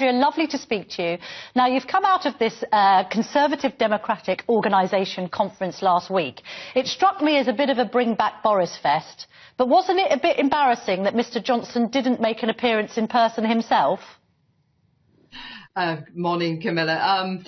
Andrea, lovely to speak to you. Now, you've come out of this Conservative Democratic Organisation conference last week. It struck me as a bit of a bring back Boris fest, but wasn't it a bit embarrassing that Mr Johnson didn't make an appearance in person himself? Morning, Camilla.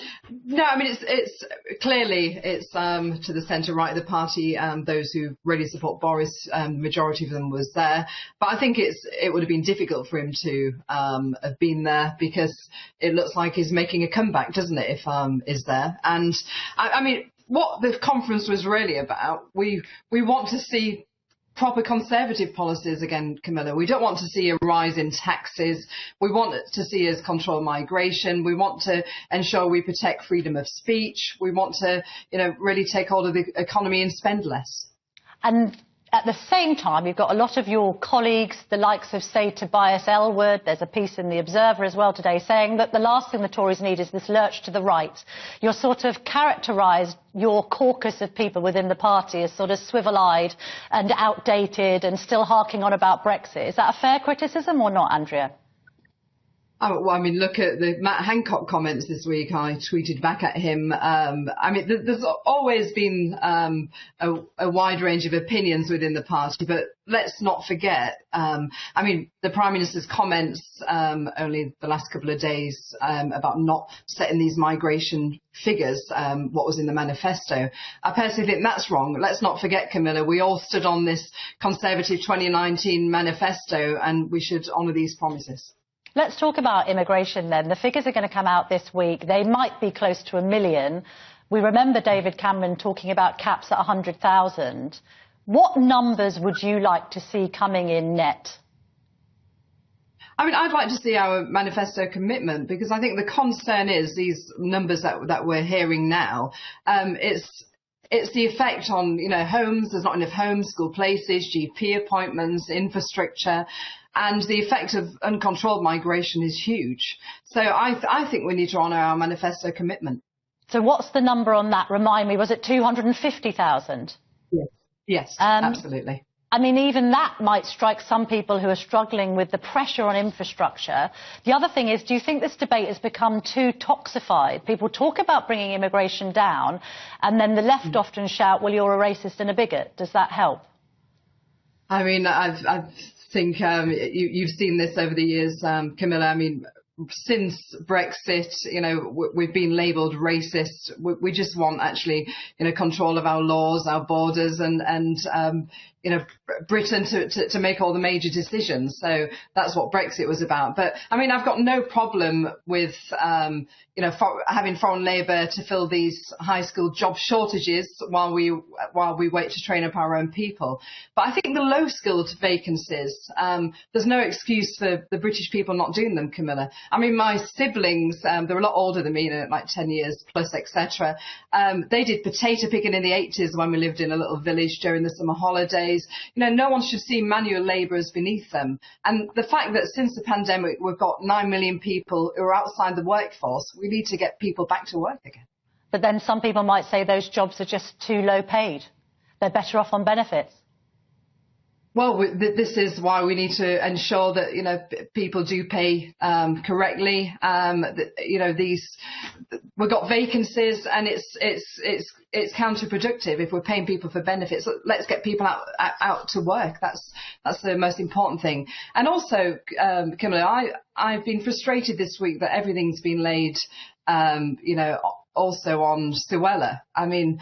No, I mean, it's clearly to the centre right of the party. Those who really support Boris, the majority of them was there. But I think it would have been difficult for him to have been there, because it looks like he's making a comeback, doesn't it, if is there? And I mean, what the conference was really about, we want to see proper Conservative policies again, Camilla. We don't want to see a rise in taxes. We want to see us control migration. We want to ensure we protect freedom of speech. We want to, really take hold of the economy and spend less. And at the same time, you've got a lot of your colleagues, the likes of, say, Tobias Ellwood. There's a piece in The Observer as well today saying that the last thing the Tories need is this lurch to the right. You're sort of characterised your caucus of people within the party as sort of swivel-eyed and outdated and still harking on about Brexit. Is that a fair criticism or not, Andrea? Oh, well, I mean, look at the Matt Hancock comments this week. I tweeted back at him. I mean, there's always been a wide range of opinions within the party, but let's not forget, I mean, the Prime Minister's comments only the last couple of days about not setting these migration figures, what was in the manifesto. I personally think that's wrong. Let's not forget, Camilla, we all stood on this Conservative 2019 manifesto, and we should honour these promises. Let's talk about immigration then. The figures are going to come out this week. They might be close to 1 million. We remember David Cameron talking about caps at 100,000. What numbers would you like to see coming in net? I mean, I'd like to see our manifesto commitment, because I think the concern is these numbers that we're hearing now. It's the effect on, homes. There's not enough homes, school places, GP appointments, infrastructure. And the effect of uncontrolled migration is huge. So I think we need to honour our manifesto commitment. So what's the number on that? Remind me, was it 250,000? Yes, absolutely. I mean, even that might strike some people who are struggling with the pressure on infrastructure. The other thing is, do you think this debate has become too toxified? People talk about bringing immigration down, and then the left often shout, well, you're a racist and a bigot. Does that help? I mean, I think you've seen this over the years, Camilla. I mean, since Brexit, we've been labelled racist. We just want actually, control of our laws, our borders, and Britain to make all the major decisions. So that's what Brexit was about. But I mean, I've got no problem with having foreign labour to fill these high school job shortages while we wait to train up our own people. But I think the low skilled vacancies, there's no excuse for the British people not doing them, Camilla. I mean, my siblings, they're a lot older than me, like 10 years plus, etc. They did potato picking in the 80s when we lived in a little village during the summer holidays. No one should see manual labour as beneath them. And the fact that since the pandemic we've got 9 million people who are outside the workforce, we need to get people back to work again. But then some people might say those jobs are just too low paid. They're better off on benefits. Well, this is why we need to ensure that people do pay correctly. We've got vacancies, and it's counterproductive if we're paying people for benefits. Let's get people out to work. That's the most important thing. And also, Camilla, I've been frustrated this week that everything's been laid, also on Suella. I mean.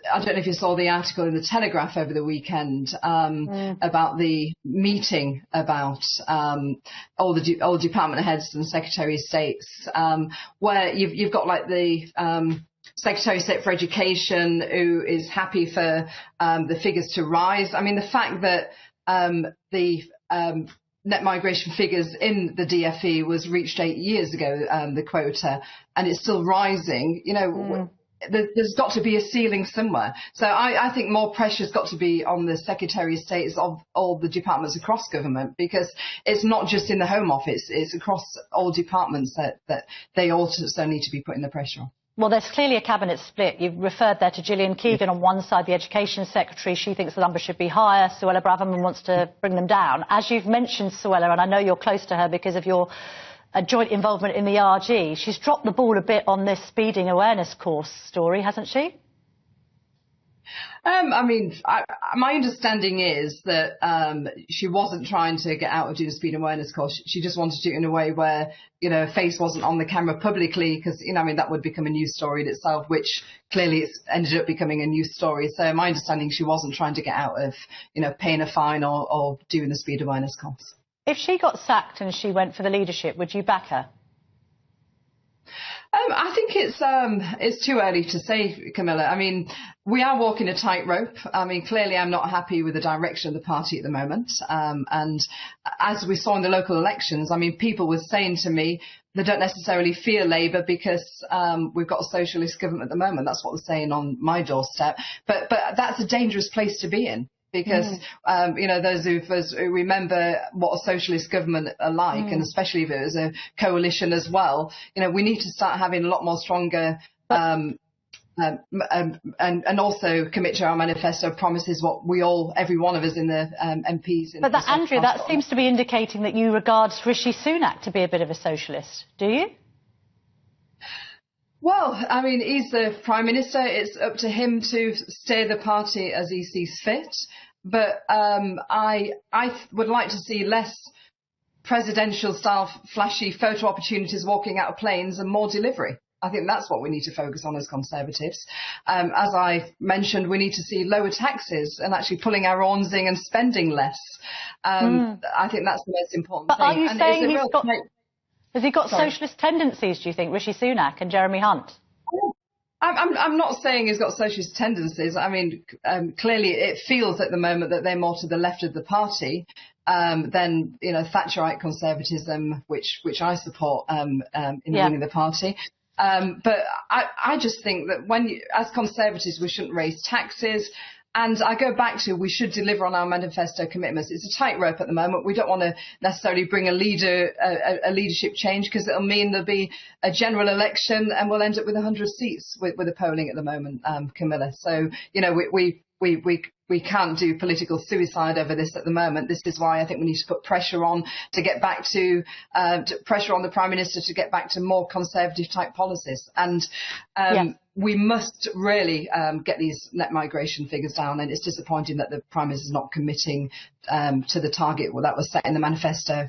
I don't know if you saw the article in the Telegraph over the weekend about the meeting about all the department heads and Secretary of States, where you've got like the Secretary of State for Education, who is happy for the figures to rise. I mean, the fact that the net migration figures in the DFE was reached 8 years ago, the quota, and it's still rising, there's got to be a ceiling somewhere. So I think more pressure's got to be on the Secretary of State of all the departments across government, because it's not just in the Home Office, it's across all departments that they also need to be putting the pressure on. Well, there's clearly a cabinet split. You've referred there to Gillian Keegan on one side, the Education Secretary. She thinks the number should be higher. Suella Braverman wants to bring them down. As you've mentioned Suella, and I know you're close to her because of your a joint involvement in the RG. She's dropped the ball a bit on this speeding awareness course story, hasn't she? My understanding is that she wasn't trying to get out of doing a speed awareness course. She just wanted to do it in a way where, her face wasn't on the camera publicly, because, that would become a news story in itself, which clearly it's ended up becoming a news story. So my understanding, she wasn't trying to get out of, paying a fine or doing the speed awareness course. If she got sacked and she went for the leadership, would you back her? I think it's too early to say, Camilla. We are walking a tightrope. Clearly I'm not happy with the direction of the party at the moment. And as we saw in the local elections, people were saying to me they don't necessarily fear Labour because we've got a socialist government at the moment. That's what they're saying on my doorstep. But that's a dangerous place to be in. Because, those of us who remember what a socialist government are like, and especially if it was a coalition as well, we need to start having a lot more stronger and also commit to our manifesto promises, what every one of us in the MPs. But Andrea, that seems to be indicating that you regard Rishi Sunak to be a bit of a socialist, do you? Well, he's the Prime Minister. It's up to him to steer the party as he sees fit. But I would like to see less presidential-style flashy photo opportunities walking out of planes and more delivery. I think that's what we need to focus on as Conservatives. As I mentioned, we need to see lower taxes and actually pulling our own zing and spending less. I think that's the most important thing. But are you saying has he got socialist tendencies, do you think, Rishi Sunak and Jeremy Hunt? I'm not saying he's got socialist tendencies. Clearly it feels at the moment that they're more to the left of the party than, Thatcherite conservatism, which I support in winning the party. But I just think that as Conservatives, we shouldn't raise taxes. And I go back to, we should deliver on our manifesto commitments. It's a tightrope at the moment. We don't want to necessarily bring a leadership change, because it'll mean there'll be a general election and we'll end up with 100 seats with the polling at the moment, Camilla. So, we can't do political suicide over this at the moment. This is why I think we need to put pressure on to get back to pressure on the Prime Minister to get back to more conservative type policies. And we must really get these net migration figures down. And it's disappointing that the Prime Minister is not committing to the target that was set in the manifesto